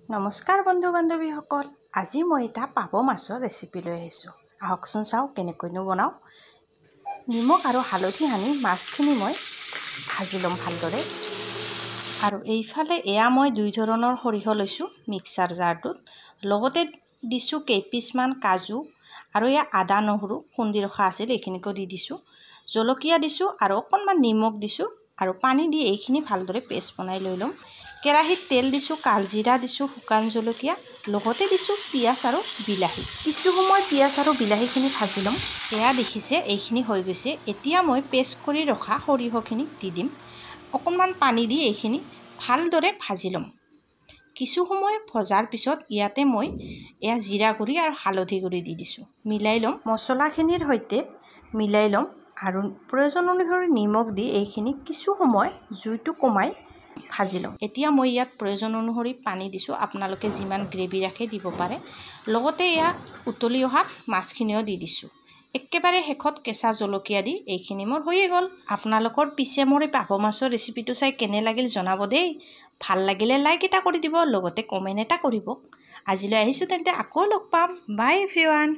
নমস্কাৰ বন্ধু বান্ধৱীসকল, আজি মই এটা পাভ মাছৰ ৰেচিপি লৈ আহিছোঁ। আহকচোন চাওঁ কেনেকৈনো বনাওঁ। নিমখ আৰু হালধি সানি মাছখিনি মই ভাজি ল'ম ভালদৰে। আৰু এইফালে এয়া মই 2 ধৰণৰ সৰিয়হ লৈছোঁ মিক্সাৰ জাৰটোত। লগতে দিছোঁ কেইপিচমান কাজু আৰু এয়া আদা নহৰু খুন্দি ৰখা আছিল, এইখিনিকো দি দিছোঁ। জলকীয়া দিছোঁ আৰু অকণমান নিমখ দিছোঁ আৰু পানী দি এইখিনি ভালদৰে পেষ্ট বনাই লৈ ল'ম। কেৰাহীত তেল দিছোঁ, কালজিৰা দিছোঁ, শুকান জলকীয়া, লগতে দিছোঁ পিঁয়াজ আৰু বিলাহী। কিছু সময় পিঁয়াজ আৰু বিলাহীখিনি ভাজি ল'ম। এয়া দেখিছে এইখিনি হৈ গৈছে। এতিয়া মই পেষ্ট কৰি ৰখা সৰিয়হখিনি দি দিম। অকণমান পানী দি এইখিনি ভালদৰে ভাজি ল'ম। কিছু সময় ভজাৰ পিছত ইয়াতে মই এয়া জিৰা গুড়ি আৰু হালধি গুড়ি দি দিছোঁ। মিলাই ল'ম, মছলাখিনিৰ সৈতে মিলাই ল'ম আৰু প্ৰয়োজন অনুসৰি নিমখ দি এইখিনি কিছু সময় জুইটো কমাই ভাজি ল'ম। এতিয়া মই ইয়াত প্ৰয়োজন অনুসৰি পানী দিছোঁ, আপোনালোকে যিমান গ্ৰেভি ৰাখে দিব পাৰে। লগতে এয়া উতলি অহাত মাছখিনিও দি দিছোঁ। একেবাৰে শেষত কেঁচা জলকীয়া দি এইখিনি মোৰ হৈয়ে গ'ল। আপোনালোকৰ পিছে মোৰ এই পাভ মাছৰ ৰেচিপিটো চাই কেনে লাগিল জনাব দেই। ভাল লাগিলে লাইক এটা কৰি দিব, লগতে কমেণ্ট এটা কৰিব। আজিলৈ আহিছোঁ তেন্তে, আকৌ লগ পাম। বাই এভৰিৱান।